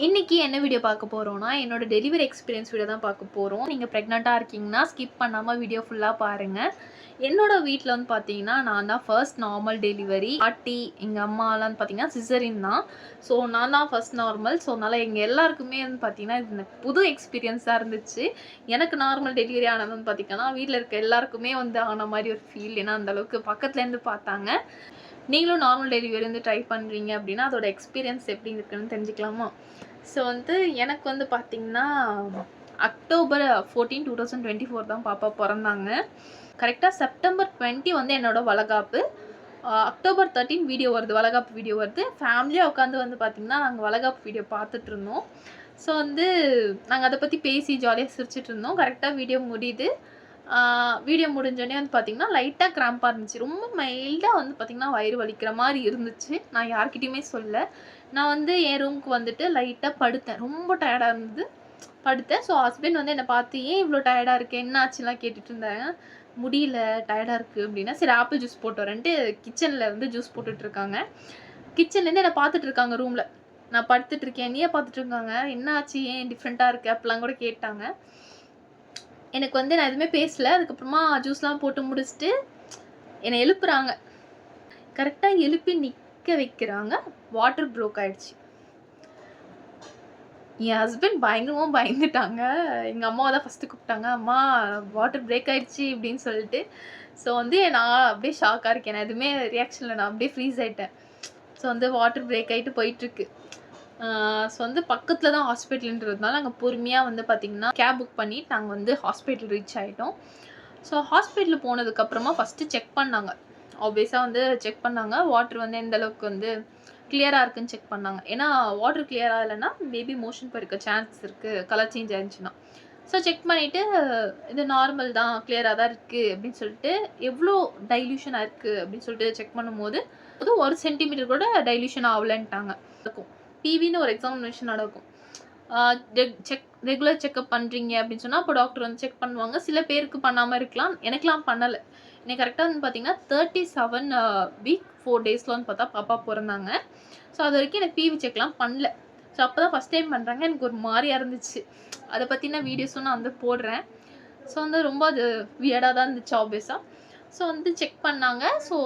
இன்னைக்கு என்ன வீடியோ பார்க்க போறோம்னா, என்னோட டெலிவரி எக்ஸ்பீரியன்ஸ் வீடியோ தான் பார்க்க போறோம். நீங்க பிரெக்னன்ட்டா இருக்கீங்கன்னா, ஸ்கிப் பண்ணாம வீடியோ ஃபுல்லா பாருங்க. என்னோட வீட்ல வந்து பார்த்தீங்கன்னா, நான் தான் ஃபர்ஸ்ட் நார்மல் டெலிவரி. பாட்டி, எங்க அம்மாலாம் பார்த்தீங்கன்னா சிசேரியன் தான். ஸோ நான் தான் ஃபர்ஸ்ட் நார்மல். ஸோ அதனால எங்க எல்லாருக்குமே வந்து பார்த்தீங்கன்னா, இது எனக்கு புது எக்ஸ்பீரியன்ஸா இருந்துச்சு. எனக்கு நார்மல் டெலிவரி ஆனது வந்து பார்த்தீங்கன்னா, வீட்ல இருக்க எல்லாருக்குமே வந்து ஆன மாரி ஒரு ஃபீல். ஏன்னா அந்த அளவுக்கு பக்கத்துலேருந்து பார்த்தாங்க. நீங்களும் நார்மல் டெலிவரி வந்து ட்ரை பண்ணுறீங்க அப்படின்னா, அதோட எக்ஸ்பீரியன்ஸ் எப்படி இருக்குன்னு தெரிஞ்சுக்கலாமா? ஸோ வந்து எனக்கு வந்து பார்த்தீங்கன்னா, அக்டோபர் 14, 2024 தான் பாப்பா பொறந்தாங்க. கரெக்ட்டா செப்டம்பர் 20 வந்து என்னோட வளகாப்பு. அக்டோபர் 13 வீடியோ வருது, வளகாப்பு வீடியோ வருது. ஃபேமிலியா உட்காந்து வந்து பார்த்தீங்கன்னா, நாங்க வளகாப்பு வீடியோ பார்த்துட்ருந்தோம். ஸோ வந்து நாங்க அத பத்தி பேசி ஜாலியா சிரிச்சுட்டு இருந்தோம். கரெக்ட்டா வீடியோ முடியுது. வீடியோ முடிஞ்சோனே வந்து பார்த்தீங்கன்னா, லைட்டா கிராம்பா இருந்துச்சு. ரொம்ப மைல்டா வந்து பார்த்தீங்கன்னா, வயிறு வலிக்கிற மாரி இருந்துச்சு. நான் யார்கிட்டயுமே சொல்லல. நான் வந்து என் ரூமுக்கு வந்துட்டு லைட்டா படுத்தேன். ரொம்ப டயர்டா இருந்தது. படுத்தேன். ஸோ ஹஸ்பண்ட் வந்து என்ன பார்த்து, "ஏன் இவ்ளோ டயர்டா இருக்க? என்ன ஆச்சுலாம்?" கேட்டுட்டு இருந்தாங்க. "முடியல, டயர்டா இருக்கு" அப்படின்னா, சரி ஆப்பிள் ஜூஸ் போட்டு வரேன்ட்டு கிச்சன்ல வந்து ஜூஸ் போட்டுட்டு இருக்காங்க. கிச்சன்லேருந்து என்ன பார்த்துட்டு இருக்காங்க ரூம்ல. நான் படுத்துட்டு இருக்கேன். என்னையே பார்த்துட்டு இருக்காங்க. "என்ன ஆச்சு? ஏன் டிஃப்ரெண்ட்டா இருக்க?" அப்படிலாம் கூட கேட்டாங்க. எனக்கு வந்து நான் எதுவுமே பேசல. அதுக்கப்புறமா ஜூஸ்லாம் போட்டு முடிச்சுட்டு என்னை எழுப்புறாங்க. கரெக்ட்டா எழுப்பி நிக்க வைக்கிறாங்க. வாட்டர் ப்ரோக் ஆயிடுச்சு. என் ஹஸ்பண்ட் பயங்கரமா பயந்துட்டாங்க. எங்க அம்மாவ தான் ஃபர்ஸ்ட்டு கூப்பிட்டாங்க. "அம்மா வாட்டர் பிரேக் ஆயிடுச்சு" அப்படின்னு சொல்லிட்டு. ஸோ வந்து நான் அப்படியே ஷாக்கா இருக்கேன். நான் எதுவுமே ரியாக்ஷன் இல்ல. நான் அப்படியே ஃப்ரீஸ் ஆயிட்டேன். ஸோ வந்து வாட்டர் பிரேக் ஆயிட்டு போயிட்டுருக்கு. ஸோ வந்து பக்கத்துல தான் ஹாஸ்பிட்டல்ன்றதுனால நாங்க பொறுமையா வந்து பார்த்தீங்கன்னா, கேப் புக் பண்ணி நாங்க வந்து ஹாஸ்பிட்டல் ரீச் ஆயிட்டோம். ஸோ ஹாஸ்பிட்டல் போனதுக்கப்புறமா ஃபர்ஸ்ட்டு செக் பண்ணாங்க. ஆப்வியஸா வந்து செக் பண்ணாங்க. வாட்டர் வந்து எந்த அளவுக்கு வந்து கிளியரா இருக்குன்னு செக் பண்ணாங்க. ஏன்னா வாட்டர் கிளியரா இல்லன்னா, மேபி மோஷன் போயிருக்க சான்ஸ் இருக்கு. கலர் சேஞ்ச் ஆயிருந்துச்சுன்னா. ஸோ செக் பண்ணிட்டு, இது நார்மல் தான், கிளியரா தான் இருக்கு அப்படின்னு சொல்லிட்டு, எவ்ளோ டைல்யூஷனா இருக்கு அப்படின்னு சொல்லிட்டு செக் பண்ணும்போது, அது 1 சென்டிமீட்டர் கூட டைல்யூஷன் ஆவலன்ட்டாங்க. இருக்கும். பிவின்னு ஒரு எக்ஸாமினேஷன் நடக்கும். ரெகுலர் செக்கப் பண்றீங்க அப்படின்னு சொன்னா, அப்போ டாக்டர் வந்து செக் பண்ணுவாங்க. சில பேருக்கு பண்ணாம இருக்கலாம். எனக்கெல்லாம் பண்ணல. எனக்கு கரெக்ட்டா வந்து பார்த்தீங்கன்னா, 37 வீக் 4 டேஸ்ல வந்து பார்த்தா பாப்பா பொறந்தாங்க. ஸோ அதுவரைக்கும் எனக்கு பிவி செக்லாம் பண்ணல. ஸோ அப்பதான் ஃபர்ஸ்ட் டைம் பண்றாங்க. எனக்கு ஒரு மாரியா இருந்துச்சு. அத பத்தின வீடியோஸும் நான் வந்து போடுறேன். ஸோ வந்து ரொம்ப அது வியர்டா தான் இருந்துச்சு ஆப்வியஸா. ஸோ வந்து செக் பண்ணாங்க. ஸோ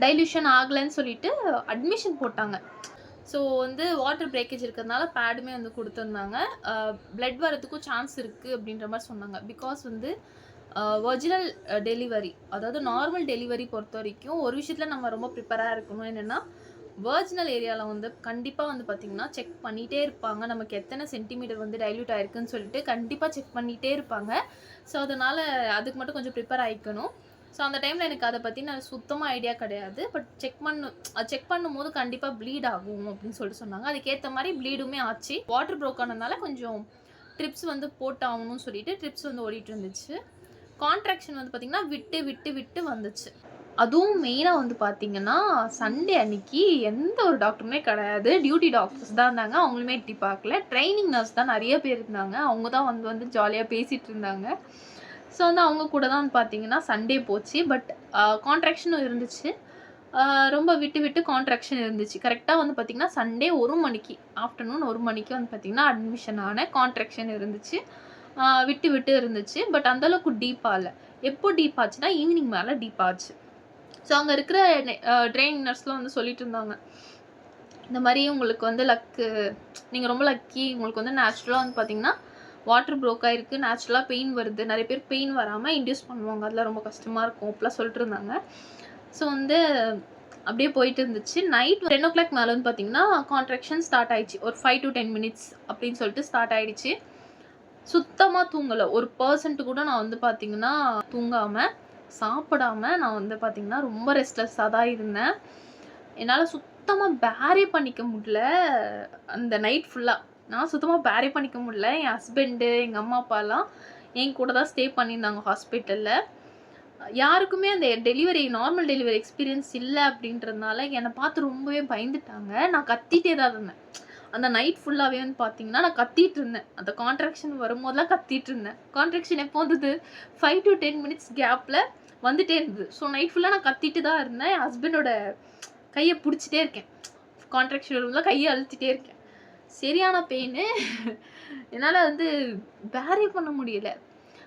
டைல்யூஷன் ஆகலன்னு சொல்லிட்டு அட்மிஷன் போட்டாங்க. ஸோ வந்து வாட்டர் பிரேக்கேஜ் இருக்கிறதுனால பேடுமே வந்து குடுத்துருந்தாங்க. பிளட் வரதுக்கும் சான்ஸ் இருக்கு அப்படின்ற மாரி சொன்னாங்க. பிகாஸ் வந்து வர்ஜினல் டெலிவரி, அதாவது நார்மல் டெலிவரி பொறுத்தவரைக்கும் ஒரு விஷயத்துல நம்ம ரொம்ப ப்ரிப்பேரா இருக்கணும். என்னன்னா, வர்ஜினல் ஏரியால வந்து கண்டிப்பா வந்து பார்த்தீங்கன்னா, செக் பண்ணிட்டே இருப்பாங்க. நமக்கு எத்தன சென்டிமீட்டர் வந்து டைல்யூட் ஆயிருக்குன்னு சொல்லிட்டு கண்டிப்பா செக் பண்ணிட்டே இருப்பாங்க. ஸோ அதனால அதுக்கு மட்டும் கொஞ்சம் ப்ரிப்பேர் ஆயிக்கணும். ஸோ அந்த டைம்ல எனக்கு அத பத்தின சுத்தமா ஐடியா கிடையாது. பட் செக் பண்ணும்போது கண்டிப்பா ப்ளீட் ஆகும் அப்படின்னு சொல்லிட்டு சொன்னாங்க. அதுக்கேத்த மாரி ப்ளீடுமே ஆச்சு. வாட்டர் ப்ரோக் ஆனதுனால கொஞ்சம் ட்ரிப்ஸ் வந்து போட்டாகணும்னு சொல்லிட்டு ட்ரிப்ஸ் வந்து ஓடிட்டு இருந்துச்சு. கான்ட்ராக்ஷன் வந்து பார்த்தீங்கன்னா, விட்டு விட்டு விட்டு வந்துச்சு. அதுவும் மெயினா வந்து பார்த்தீங்கன்னா, சண்டே அன்னைக்கு எந்த ஒரு டாக்டருமே கிடையாது. டியூட்டி டாக்டர்ஸ் தான் இருந்தாங்க. அவங்களுமே எட்டி பார்க்கல. ட்ரெய்னிங் நர்ஸ் தான் நெறைய பேர் இருந்தாங்க. அவங்க தான் வந்து வந்து ஜாலியா பேசிட்டு இருந்தாங்க. ஸோ வந்து அவங்க கூட தான் வந்து பார்த்தீங்கன்னா, சண்டே போச்சு. பட் கான்ட்ராக்ஷனும் இருந்துச்சு. ரொம்ப விட்டு விட்டு கான்ட்ராக்ஷன் இருந்துச்சு. கரெக்ட்டா வந்து பார்த்தீங்கன்னா, சண்டே 1 மணிக்கு, ஆஃப்டர்நூன் 1 மணிக்கு வந்து பார்த்தீங்கன்னா, அட்மிஷன் ஆனேன். கான்ட்ராக்ஷன் இருந்துச்சு. விட்டு விட்டு இருந்துச்சு. பட் அந்த அளவுக்கு டீப்பா இல்ல. எப்போ டீப் ஆச்சுன்னா, ஈவினிங் மேல டீப் ஆச்சு. ஸோ அங்க இருக்கிற ட்ரெய்னிங் நர்ஸ்லாம் வந்து சொல்லிட்டு இருந்தாங்க. இந்த மாரி உங்களுக்கு வந்து நீங்க ரொம்ப லக்கி. உங்களுக்கு வந்து நேச்சுரலா வந்து பார்த்தீங்கன்னா, வாட்டர் ப்ரோக் ஆயிருக்கு. நேச்சுரலா பெயின் வருது. நெறைய பேர் பெயின் வராம இன்டியூஸ் பண்ணுவாங்க. அதெல்லாம் ரொம்ப கஷ்டமா இருக்கும். அப்படிலாம் சொல்லிட்டு இருந்தாங்க. ஸோ வந்து அப்படியே போயிட்டு இருந்துச்சு. நைட் 10:00 மேல வந்து பார்த்தீங்கன்னா, கான்ட்ராக்ஷன் ஸ்டார்ட் ஆயிடுச்சு. ஒரு 5 to 10 மினிட்ஸ் அப்படின்னு சொல்லிட்டு ஸ்டார்ட் ஆயிடுச்சு. சுத்தமா தூங்கல. 1% கூட நான் வந்து பார்த்தீங்கன்னா, தூங்காம, சாப்பிடாம நான் வந்து பார்த்தீங்கன்னா, ரொம்ப ரெஸ்ட்லெஸ்ஸா தான் இருந்தேன். என்னால சுத்தமா பேரே பண்ணிக்க முடியல. அந்த நைட் ஃபுல்லா. நான் சுத்தமா பேரே பண்ணிக்க முடியல. என் ஹஸ்பண்டு, எங்க அம்மா, அப்பாலாம் என் கூட தான் ஸ்டே பண்ணியிருந்தாங்க ஹாஸ்பிட்டல்ல. யாருக்குமே அந்த நார்மல் டெலிவரி எக்ஸ்பீரியன்ஸ் இல்ல அப்படின்றதுனால, என்ன பார்த்து ரொம்பவே பயந்துட்டாங்க. நான் கத்திட்டே தான் இருந்தேன். அந்த நைட் ஃபுல்லாவே வந்து பார்த்தீங்கன்னா, நான் கத்திட்டு இருந்தேன். அந்த கான்ட்ராக்ஷன் வரும்போதெல்லாம் கத்திட்டு இருந்தேன். கான்ட்ராக்ஷன் எப்போ வந்தது? 5 to 10 மினிட்ஸ் கேப்ல வந்துட்டே இருந்தது. ஸோ நைட் ஃபுல்லா நான் கத்திட்டு தான் இருந்தேன். என் ஹஸ்பண்டோட கைய புடிச்சுட்டே இருக்கேன். கான்ட்ராக்ஷன் வரும்போதெல்லாம் கைய அழுத்திட்டே இருக்கேன். சரியான பெயினு. என்னால வந்து பேரே பண்ண முடியல.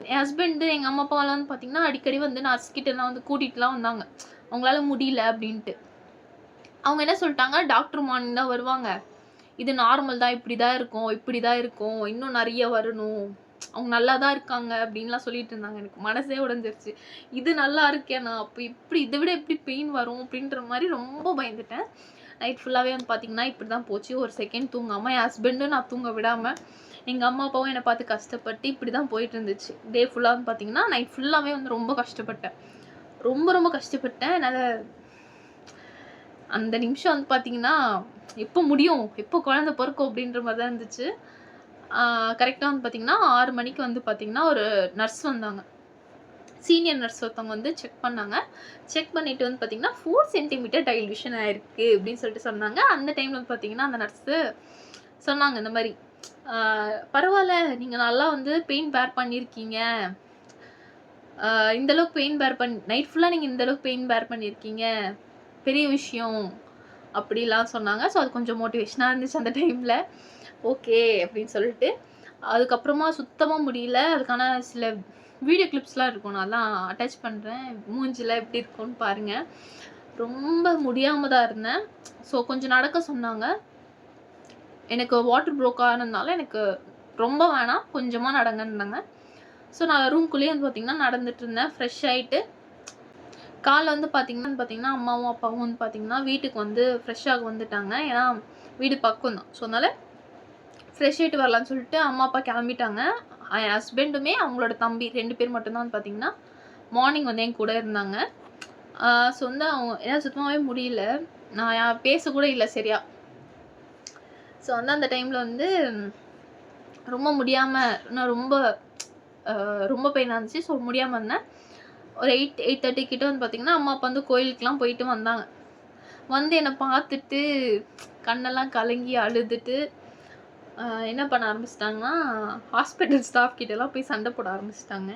என் ஹஸ்பண்ட், எங்க அம்மா, அப்பாலாம் வந்து பார்த்தீங்கன்னா, அடிக்கடி வந்து நர்ஸ் கிட்டலாம் வந்து கூட்டிட்டுலாம் வந்தாங்க. அவங்களால முடியல அப்டின்ட்டு. அவங்க என்ன சொல்ட்டாங்க, டாக்டர் மார்னிங் தான் வருவாங்க. இது நார்மல் தான். இப்படிதான் இருக்கும், இப்படிதான் இருக்கும். இன்னும் நெறைய வரணும். அவங்க நல்லா தான் இருக்காங்க அப்டின்லாம் சொல்லிட்டு இருந்தாங்க. எனக்கு மனசே உடைஞ்சிருச்சு. இது நல்லா இருக்கேனா, அப்ப இப்படி இத விட எப்படி பெயின் வரும் அப்படின்ற மாரி ரொம்ப பயந்துட்டேன். நைட் ஃபுல்லாவே வந்து பார்த்தீங்கன்னா, இப்படிதான் போச்சு. ஒரு செகண்ட் தூங்காம என் ஹஸ்பண்டும் நான் தூங்க விடாம, எங்க அம்மா, அப்பாவும் என்ன பார்த்து கஷ்டப்பட்டு இப்படிதான் போயிட்டு இருந்துச்சு. டே ஃபுல்லா வந்து பார்த்தீங்கன்னா, நைட் ஃபுல்லாவே வந்து ரொம்ப கஷ்டப்பட்டேன். ரொம்ப ரொம்ப கஷ்டப்பட்டேன். என்னால அந்த நிமிஷம் வந்து பார்த்தீங்கன்னா, எப்போ முடியும்? எப்போ குழந்தை பொறக்கும்? அப்படின்ற மாரி தான் இருந்துச்சு. கரெக்ட்டா வந்து பார்த்தீங்கன்னா, 6 மணிக்கு வந்து பார்த்தீங்கன்னா, ஒரு நர்ஸ் வந்தாங்க. சீனியர் நர்ஸ் ஒருத்தவங்க வந்து செக் பண்ணாங்க. செக் பண்ணிட்டு வந்து பார்த்தீங்கன்னா, 4 சென்டிமீட்டர் டைல்யூஷன் ஆயிருக்கு அப்படின்னு சொல்லிட்டு சொன்னாங்க. அந்த டைம்ல வந்து பார்த்தீங்கன்னா, அந்த நர்ஸு சொன்னாங்க இந்த மாரி, பரவால்ல, நீங்க நல்லா வந்து பெயின் பேர் பண்ணியிருக்கீங்க. அ இந்த அளவுக்கு பெயின் பேர் நைட் ஃபுல்லா நீங்க இந்த அளவுக்கு பெயின் பேர் பண்ணியிருக்கீங்க. பெரிய விஷயம்." அப்படிலாம் சொன்னாங்க. ஸோ அது கொஞ்சம் மோட்டிவேஷனா இருந்துச்சு அந்த டைம்ல. ஓகே அப்படின்னு சொல்லிட்டு, அதுக்கப்புறமா சுத்தமா முடியல. அதுக்கான சில வீடியோ கிளிப்ஸ்லாம் இருக்கும். நான் அதெல்லாம் அட்டாச் பண்றேன். மூஞ்சிலாம் எப்படி இருக்கும்னு பாருங்க. ரொம்ப முடியாம தான் இருந்தேன். ஸோ கொஞ்சம் நடக்க சொன்னாங்க. எனக்கு வாட்டர் ப்ரோக் ஆனதுனால எனக்கு ரொம்ப வேணாம், கொஞ்சமா நடங்கன்னாங்க. ஸோ நான் ரூம்குள்ளேயே வந்து பார்த்தீங்கன்னா நடந்துட்டு இருந்தேன். ஃப்ரெஷ் ஆயிட்டு காலைல வந்து பார்த்தீங்கன்னா, அம்மாவும், அப்பாவும் வந்து பார்த்தீங்கன்னா, வீட்டுக்கு வந்து ஃப்ரெஷ் ஆக வந்துட்டாங்க. ஏன்னா, வீடு பக்கம் தான். ஸோ, அதனால ஃப்ரெஷ் ஆயிட்டு வரலான்னு சொல்லிட்டு அம்மா, அப்பா கெளம்பிட்டாங்க. என் ஹஸ்பண்டுமே, அவங்களோட தம்பி 2 பேர் மட்டும் தான் வந்து பார்த்தீங்கன்னா, மார்னிங் வந்து என் கூட இருந்தாங்க. ஸோ, வந்து என்னால சுத்தமாவே முடியல. நான் பேசக்கூட இல்ல சரியா. ஸோ, வந்து அந்த டைம்ல வந்து ரொம்ப முடியாம, நான் ரொம்ப ரொம்ப பெயினா இருந்துச்சு. ஸோ, முடியாம இருந்தேன். ஒரு 8:30 கிட்ட வந்து பார்த்தீங்கன்னா, அம்மா, அப்பா வந்து கோயிலுக்குலாம் போயிட்டு வந்தாங்க. வந்து என்ன பார்த்துட்டு, கண்ணெல்லாம் கலங்கி அழுதுட்டு, என்ன பண்ண ஆரம்பிச்சுட்டாங்கன்னா, ஹாஸ்பிட்டல் ஸ்டாஃப் கிட்டலாம் போய் சண்டை போட ஆரம்பிச்சுட்டாங்க.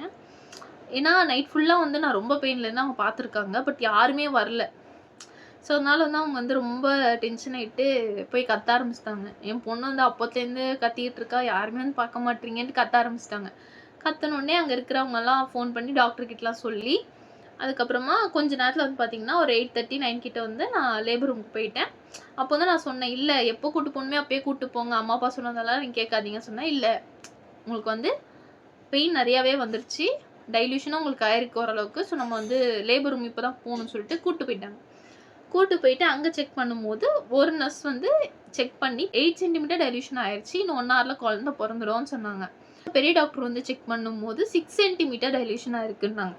ஏன்னா, நைட் ஃபுல்லா வந்து நான் ரொம்ப பெயின்ல இருந்தேன். அவங்க பார்த்துருக்காங்க. பட் யாருமே வரல. ஸோ, அதனால வந்து அவங்க வந்து ரொம்ப டென்ஷன் ஆயிட்டு போய் கத்த ஆரம்பிச்சுட்டாங்க. என் பொண்ணு வந்து அப்போத்துலேருந்து கத்திக்கிட்டு இருக்கா. யாருமே வந்து பார்க்க மாட்றீங்கன்ட்டு கத்த ஆரம்பிச்சுட்டாங்க. கத்துனோனே அங்க இருக்கிறவங்கலாம் ஃபோன் பண்ணி டாக்டர் கிட்டலாம் சொல்லி, அதுக்கப்புறமா கொஞ்ச நேரத்தில வந்து பார்த்தீங்கன்னா, ஒரு 8:30, 9 கிட்ட வந்து நான் லேபர் ரூமுக்கு போயிட்டேன். அப்போ வந்து நான் சொன்னேன், "இல்ல எப்போ கூட்டு போணுமே அப்பயே கூட்டு போங்க. அம்மா, அப்பா சொன்னதெல்லாம் நீங்க கேட்காதீங்கன்னு" சொன்னேன். "இல்ல உங்களுக்கு வந்து பெயின் நெறையாவே வந்துருச்சு. டைல்யூஷனும் உங்களுக்கு ஆயிருக்கு ஓரளவுக்கு. ஸோ நம்ம வந்து லேபர் ரூம் இப்ப தான் போணும்னு" சொல்லிட்டு கூட்டு போயிட்டாங்க. கூட்டு போயிட்டு அங்க செக் பண்ணும்போது, ஒரு நர்ஸ் வந்து செக் பண்ணி 8 சென்டிமீட்டர் டைல்யூஷன் ஆயிருச்சு. இன்னும் 1 ஹவர்ல குழந்தை பொறந்துரும்னு சொன்னாங்க. பெரிய டாக்டர் வந்து செக் பண்ணும்போது 6 சென்டிமீட்டர் டைல்யூஷன் ஆயிருக்குன்னாங்க.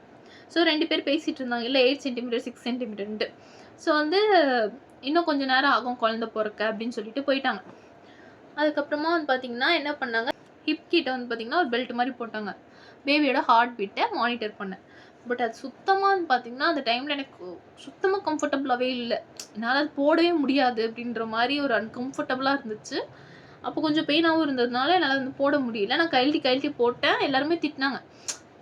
ஸோ 2 பேர் பேசிட்டு இருந்தாங்க. இல்ல 8 சென்டிமீட்டர், 6 சென்டிமீட்டர்ன்ட்டு. ஸோ வந்து இன்னும் கொஞ்ச நேரம் ஆகும் குழந்தை பொறக்க அப்படின்னு சொல்லிட்டு போயிட்டாங்க. அதுக்கப்புறமா வந்து பார்த்தீங்கன்னா, என்ன பண்ணாங்க, ஹிப் கிட்ட வந்து பார்த்தீங்கன்னா, ஒரு பெல்ட் மாரி போட்டாங்க. பேபியோட ஹார்ட் பீட்ட மானிட்டர் பண்ணேன். பட் அது சுத்தமா வந்து பார்த்தீங்கன்னா, அந்த டைம்ல எனக்கு சுத்தமா கம்ஃபர்டபுளாவே இல்ல. என்னால அது போடவே முடியாது அப்படின்ற மாரி ஒரு அன்கம்ஃபர்டபுளா இருந்துச்சு. அப்போ கொஞ்சம் பெயினாவும் இருந்ததுனால என்னால வந்து போட முடியல. நான் கழட்டி கழட்டி போட்டேன். எல்லாருமே திட்டினாங்க.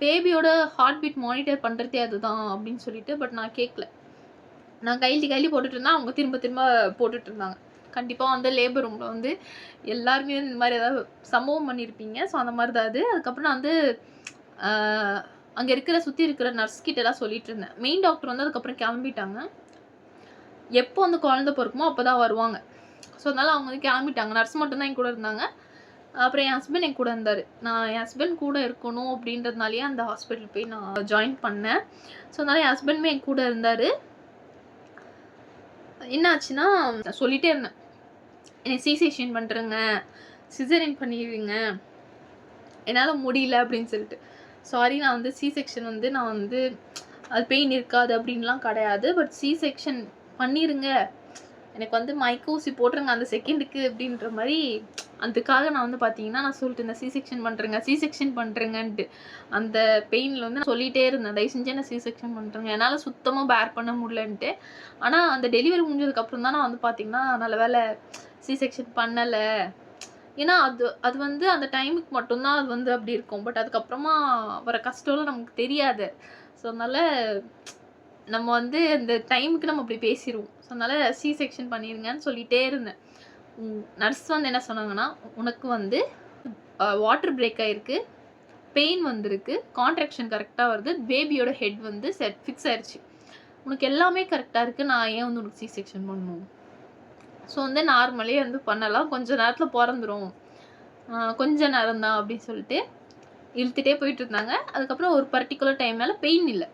பேபியோட ஹார்ட் பீட் மானிட்டர் பண்றதே அதுதான் அப்படின்னு சொல்லிட்டு. பட் நான் கேட்கல. நான் கழட்டி கழட்டி போட்டுட்டு இருந்தேன். அவங்க திரும்ப திரும்ப போட்டுட்டு இருந்தாங்க. கண்டிப்பா வந்து லேபர் ரூம்ல வந்து எல்லாருமே இந்த மாரி ஏதாவது சம்பவம் பண்ணியிருப்பீங்க. ஸோ அந்த மாரி தான் அது. அதுக்கப்புறம் நான் வந்து ஆ அங்க சுத்தி இருக்கிற நர்ஸ் கிட்டலாம் சொல்லிட்டு இருந்தேன். மெயின் டாக்டர் வந்து அதுக்கப்புறம் கிளம்பிட்டாங்க. எப்போ வந்து குழந்தை பொறக்குமோ அப்பதான் வருவாங்க. ஸோ அதனால அவங்க வந்து கிளம்பிட்டாங்க. நர்ஸ் மட்டும் தான் என் கூட இருந்தாங்க. அப்புறம் என் ஹஸ்பண்ட் என் கூட இருந்தாரு. நான் என் ஹஸ்பண்ட் கூட இருக்கணும் அப்படின்றதுனாலயே அந்த ஹாஸ்பிட்டல் போய் நான் ஜாயின் பண்ணேன். ஸோ அதனால என் ஹஸ்பண்டுமே என் கூட இருந்தாரு. என்ன ஆச்சுன்னா, நான் சொல்லிட்டே இருந்தேன். "எனக்கு சி செக்ஷன் பண்றேங்க. சிசேரியன் பண்ணிருங்க. என்னால முடியல" அப்படின்னு சொல்லிட்டு. சாரி, நான் வந்து சி செக்ஷன் வந்து நான் வந்து அது பெயின் இருக்காது அப்படின்லாம் கிடையாது. பட் சி செக்ஷன் பண்ணிருங்க. எனக்கு வந்து மயக்க ஊசி போட்டுருங்க அந்த செகண்டுக்கு அப்படின்ற மாரி, அதுக்காக நான் வந்து பார்த்தீங்கன்னா, நான் சொல்லிட்டு இருந்தேன். சி செக்ஷன் பண்றேங்க, சி செக்ஷன் பண்றேங்கன்ட்டு. அந்த பெயின்ல வந்து நான் சொல்லிட்டே இருந்தேன். தயவு செஞ்சு என்ன சி செக்ஷன் பண்றேங்க. என்னால சுத்தமா பேர் பண்ண முடியலன்ட்டு. ஆனா அந்த டெலிவரி முடிஞ்சதுக்கு அப்புறம் தான் நான் வந்து பார்த்தீங்கன்னா, நல்ல வேள சி செக்ஷன் பண்ணல. ஏன்னா அது அது வந்து அந்த டைமுக்கு மட்டும் தான் அது வந்து அப்படி இருக்கும். பட் அதுக்கப்புறமா வர கஷ்டம்லாம் நமக்கு தெரியாது. ஸோ அதனால நம்ம வந்து அந்த டைமுக்கு நம்ம அப்படி பேசிருவோம். ஸோ அதனால சி செக்ஷன் பண்ணிருங்கன்னு சொல்லிட்டே இருந்தேன். நர்ஸ் வந்து என்ன சொன்னாங்கன்னா, "உனக்கு வந்து வாட்டர் பிரேக் ஆயிருக்கு. பெயின் வந்திருக்கு. கான்ட்ராக்ஷன் கரெக்ட்டா வருது. பேபியோட ஹெட் வந்து ஃபிக்ஸ் ஆயிருச்சு. உனக்கு எல்லாமே கரெக்ட்டா இருக்கு. நான் ஏன் வந்து உனக்கு சி செக்ஷன் பண்ணணும்? ஸோ வந்து நார்மலே வந்து பண்ணலாம். கொஞ்ச நேரத்தில பொறந்துரும். கொஞ்ச நேரம் தான்" அப்படின்னு சொல்லிட்டு இழுத்துட்டே போயிட்டு இருந்தாங்க. அதுக்கப்புறம் ஒரு பர்ட்டிகுலர் டைம் மேல பெயின் இல்ல.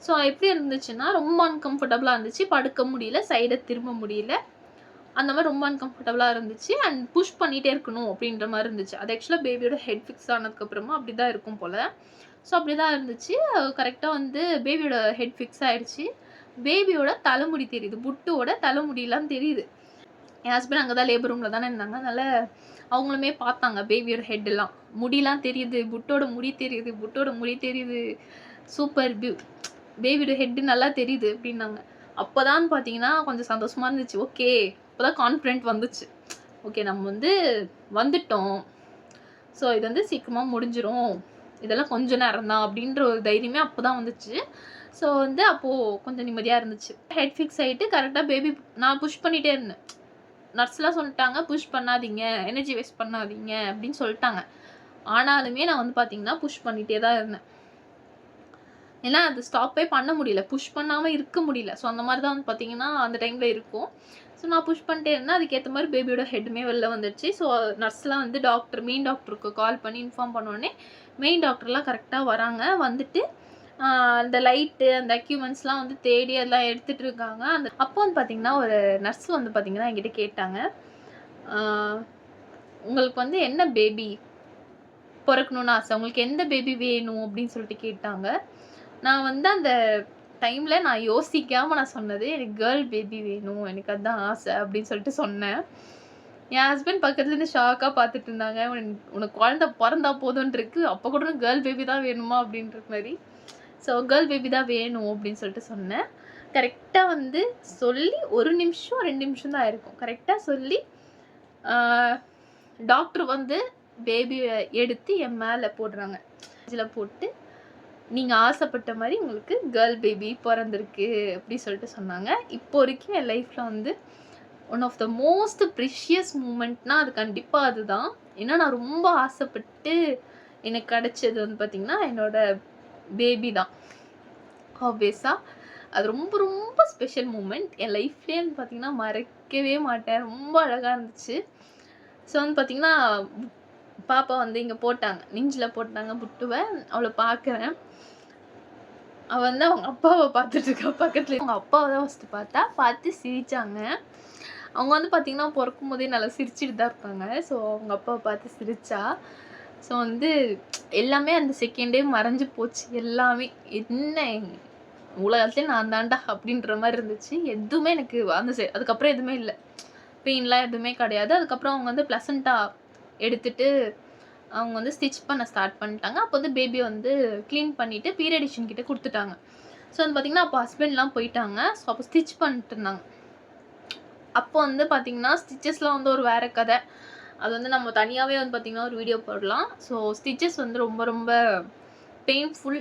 ஸோ எப்படி இருந்துச்சுன்னா, ரொம்ப அன்கம்ஃபர்டபுளா இருந்துச்சு. படுக்க முடியல. சைட திரும்ப முடியல. அந்த மாரி ரொம்ப அன்கம்ஃபர்டபுளா இருந்துச்சு. அண்ட் புஷ் பண்ணிட்டே இருக்கணும் அப்படின்ற மாரி இருந்துச்சு. அது ஆக்சுவலா பேபியோட ஹெட் ஃபிக்ஸ் ஆனதுக்கப்புறமா அப்படிதான் இருக்கும் போல. ஸோ அப்படிதான் இருந்துச்சு. கரெக்ட்டா வந்து பேபியோட ஹெட் ஃபிக்ஸ் ஆயிடுச்சு. பேபியோட தலைமுடி தெரியுது. புட்டுவோட தலைமுடிலாம் தெரியுது. என் ஹஸ்பண்ட் அங்க தான் லேபர் ரூம்ல தானே இருந்தாங்க. அதனால அவங்களுமே பார்த்தாங்க பேபியோட ஹெட்லாம். முடிலாம் தெரியுது. புட்டோட முடி தெரியுது. புட்டோட முடி தெரியுது. சூப்பர் பேபியோட ஹெட் நல்லா தெரியுது அப்படின்னாங்க. அப்பதான் பார்த்தீங்கன்னா கொஞ்சம் சந்தோஷமா இருந்துச்சு. ஓகே. அப்பதான் கான்ஃபிடென்ட் வந்துச்சு. ஓகே நம்ம வந்து வந்துட்டோம். ஸோ இது வந்து சீக்கிரமா முடிஞ்சிரும். இதெல்லாம் கொஞ்ச நேரம் தான் அப்படின்ற ஒரு தைரியமே அப்பதான் வந்துச்சு. ஸோ வந்து அப்போ கொஞ்சம் நிம்மதியா இருந்துச்சு. ஹெட் ஃபிக்ஸ் ஆயிட்டு கரெக்ட்டா பேபி நான் புஷ் பண்ணிட்டே இருந்தேன். நர்ஸ்லாம் சொல்லிட்டாங்க, புஷ் பண்ணாதீங்க, எனர்ஜி வேஸ்ட் பண்ணாதீங்க அப்படின்னு சொல்லிட்டாங்க. ஆனாலுமே நான் வந்து பார்த்தீங்கன்னா, புஷ் பண்ணிட்டே தான் இருந்தேன். ஏன்னா அது ஸ்டாப்பே பண்ண முடியல. புஷ் பண்ணாம இருக்க முடியல. ஸோ அந்த மாரி தான் வந்து பார்த்தீங்கன்னா, அந்த டைம்ல இருக்கும். ஸோ நான் புஷ் பண்ணிட்டே இருந்தேன். அதுக்கேத்த மாரி பேபியோட ஹெட்டுமே வெளில வந்துடுச்சு. ஸோ நர்ஸ்லாம் வந்து மெயின் டாக்டருக்கு கால் பண்ணி இன்ஃபார்ம் பண்ணோனே, மெயின் டாக்டர்லாம் கரெக்ட்டா வராங்க. வந்துட்டு அந்த லைட்டு, அந்த எக்யூப்மெண்ட்ஸ்லாம் வந்து தேடி அதெல்லாம் எடுத்துட்டு இருக்காங்க. அப்போ வந்து பார்த்தீங்கன்னா, ஒரு நர்ஸ் வந்து பார்த்தீங்கன்னா என்கிட்ட கேட்டாங்க. ஆ உங்களுக்கு வந்து என்ன பேபி பொறக்கணும்னு ஆசை? உங்களுக்கு எந்த பேபி வேணும்? அப்படின்னு சொல்லிட்டு கேட்டாங்க. நான் வந்து அந்த டைம்ல நான் யோசிக்காம நான் சொன்னது, எனக்கு கேர்ள் பேபி வேணும். எனக்கு அதான் ஆசை அப்படின்னு சொல்லிட்டு சொன்னேன். என் ஹஸ்பண்ட் பக்கத்துலேருந்து ஷாக்கா பார்த்துட்டு இருந்தாங்க. உனக்கு குழந்தை பொறந்தா போதும்ன்னு இருக்கு. அப்போ கூட கேர்ள் பேபி தான் வேணுமா? அப்படின்ற மாரி. ஸோ கேர்ள் பேபி தான் வேணும் அப்படின்னு சொல்லிட்டு சொன்னேன். கரெக்ட்டா வந்து சொல்லி 1 நிமிஷம், 2 நிமிஷம் தான் ஆயிருக்கும். கரெக்ட்டா சொல்லி டாக்டர் வந்து பேபிய எடுத்து என் மேல போடுறாங்க. இதில போட்டு நீங்க ஆசைப்பட்ட மாரி உங்களுக்கு கேர்ள் பேபி பொறந்திருக்கு அப்படி சொல்லிட்டு சொன்னாங்க. இப்போ வரைக்கும் என் லைஃப்ல வந்து one of the most precious மூமெண்ட்னா அது கண்டிப்பா அதுதான். ஏன்னா நான் ரொம்ப ஆசைப்பட்டு எனக்கு கிடைச்சது வந்து பார்த்தீங்கன்னா, என்னோட பேபி தான். ஆப்வியஸா அது ரொம்ப ரொம்ப ஸ்பெஷல் மூமெண்ட். என் லைஃப்லயே வந்து பார்த்தீங்கன்னா மறக்கவே மாட்டேன். ரொம்ப அழகா இருந்துச்சு. ஸோ வந்து பார்த்தீங்கன்னா, பாப்பா வந்து இங்க போட்டாங்க. நெஞ்சில போட்டாங்க புட்டுவ. அவள பார்க்குறேன். அவ வந்து அவங்க அப்பாவ பார்த்துட்டு இருக்கா பக்கத்துல. அவங்க அப்பாவ தான் ஃபர்ஸ்ட் பார்த்தா. பார்த்து சிரிச்சாங்க. அவங்க வந்து பார்த்தீங்கன்னா, பொறக்கும்போதே நல்லா சிரிச்சுட்டு தான் இருப்பாங்க. ஸோ அவங்க அப்பாவ பார்த்து சிரிச்சா. ஸோ வந்து எல்லாமே அந்த செகண்டே மறைஞ்சு போச்சு. எல்லாமே என்ன உலகத்திலே நான் தான்டா அப்படின்ற மாரி இருந்துச்சு. எதுவுமே எனக்கு அதுக்கப்புறம் எதுவுமே இல்ல. பெயின்லாம் எதுவுமே கிடையாது. அதுக்கப்புறம் அவங்க வந்து பிளசன்ட்டா எடுத்துட்டு அவங்க வந்து ஸ்டிச் பண்ண ஸ்டார்ட் பண்ணிட்டாங்க. அப்போ வந்து பேபிய வந்து கிளீன் பண்ணிட்டு பீரியடிஷியன் கிட்ட குடுத்துட்டாங்க. ஸோ வந்து பார்த்தீங்கன்னா, அப்போ ஹஸ்பண்ட்லாம் போயிட்டாங்க. ஸோ அப்போ ஸ்டிச் பண்ணிட்டு இருந்தாங்க. அப்போ வந்து பார்த்தீங்கன்னா, ஸ்டிச்சஸ்லாம் வந்து ஒரு வேற கதை. அது வந்து நம்ம தனியாவே வந்து பார்த்தீங்கன்னா, ஒரு வீடியோ போடலாம். ஸோ ஸ்டிச்சஸ் வந்து ரொம்ப ரொம்ப பெயின்ஃபுல்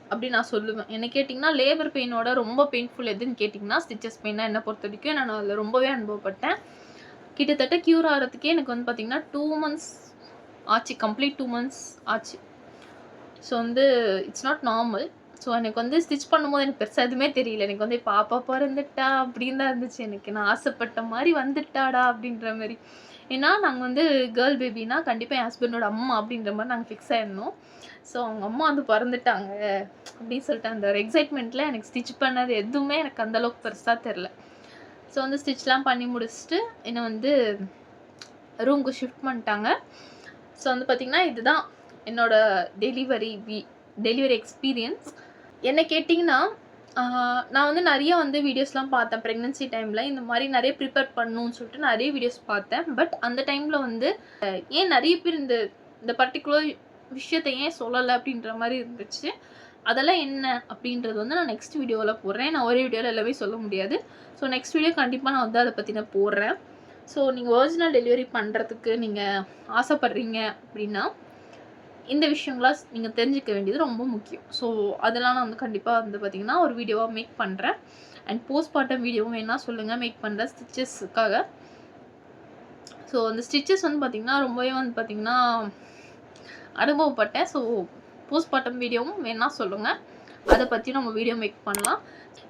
அப்படின்னு நான் சொல்லுவேன். என்ன கேட்டிங்கன்னா, லேபர் பெயினோட ரொம்ப பெயின்ஃபுல் எதுன்னு கேட்டிங்கன்னா, ஸ்டிச்சஸ் பெயின் தான் என்ன பொறுத்தவரைக்கும். நான் அதில ரொம்பவே அனுபவப்பட்டேன். கிட்டத்தட்ட க்யூர் ஆகுறதுக்கே எனக்கு வந்து பார்த்தீங்கன்னா, 2 மந்த்ஸ் ஆச்சு. கம்ப்ளீட் 2 மந்த்ஸ் ஆச்சு. ஸோ வந்து இட்ஸ் நாட் நார்மல். ஸோ எனக்கு வந்து ஸ்டிச் பண்ணும்போது எனக்கு பெருசா எதுவுமே தெரியல. எனக்கு வந்து பாப்பா பொறந்துட்டா அப்படின்னு தான் இருந்துச்சு எனக்கு. நான் ஆசைப்பட்ட மாரி வந்துட்டாடா அப்படின்ற மாரி. ஏன்னா நாங்க வந்து கேர்ள் பேபினா கண்டிப்பா என் ஹஸ்பண்டோட அம்மா அப்படின்ற மாரி நாங்க ஃபிக்ஸ் ஆயிருந்தோம். ஸோ அவங்க அம்மா வந்து பொறந்துட்டாங்க அப்படின்னு சொல்லிட்டு அந்த ஒரு எக்ஸைட்மெண்ட்ல எனக்கு ஸ்டிச் பண்ணது எதுவுமே எனக்கு அந்த அளவுக்கு பெருசா தெரியல. ஸோ வந்து ஸ்டிச்லாம் பண்ணி முடிச்சுட்டு என்ன வந்து ரூமுக்கு ஷிஃப்ட் பண்ணிட்டாங்க. ஸோ வந்து பார்த்தீங்கன்னா, இதுதான் என்னோட டெலிவரி எக்ஸ்பீரியன்ஸ். என்ன கேட்டிங்கன்னா, நான் வந்து நெறைய வந்து வீடியோஸ்லாம் பார்த்தேன். ப்ரெக்னன்சி டைம்ல இந்த மாரி நெறைய ப்ரிப்பேர் பண்ணணும்னு சொல்லிட்டு நெறைய வீடியோஸ் பார்த்தேன். பட் அந்த டைம்ல வந்து ஏன் நெறைய பேர் இந்த பர்ட்டிகுலர் விஷயத்த ஏன் சொல்லல அப்படின்ற மாரி இருந்துச்சு. அதெல்லாம் என்ன அப்படின்றது வந்து நான் நெக்ஸ்ட் வீடியோல போடுறேன். நான் ஒரே வீடியோல எல்லாமே சொல்ல முடியாது. ஸோ நெக்ஸ்ட் வீடியோ கண்டிப்பா நான் வந்து அத பத்தி நான் போடுறேன். ஸோ நீங்க ஒரிஜினல் டெலிவரி பண்ணுறதுக்கு நீங்க ஆசைப்படுறீங்க அப்படின்னா, இந்த விஷயங்கள்லாம் நீங்க தெரிஞ்சுக்க வேண்டியது ரொம்ப முக்கியம். ஸோ அதெல்லாம் நான் வந்து கண்டிப்பா வந்து பார்த்தீங்கன்னா, ஒரு வீடியோவா மேக் பண்றேன். அண்ட் போஸ்ட்மார்ட்டம் வீடியோவும் வேணா சொல்லுங்க மேக் பண்றேன் ஸ்டிச்சஸ்க்காக. ஸோ அந்த ஸ்டிச்சஸ் வந்து பார்த்தீங்கன்னா, ரொம்பவே வந்து பார்த்தீங்கன்னா அனுபவப்பட்டேன். ஸோ போஸ்ட்மார்ட்டம் வீடியோவும் வேணுனா சொல்லுங்க. அத பத்தி நம்ம வீடியோ மேக் பண்ணலாம்.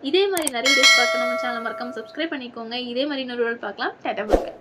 இதே மாரி நெறைய வீடியோஸ் பார்க்க நம்ம சேனல மறக்காம சப்ஸ்கிரைப் பண்ணிக்கோங்க. இதே மாரி இன்னொரு வீடியோல பார்க்கலாம். Tata bye by.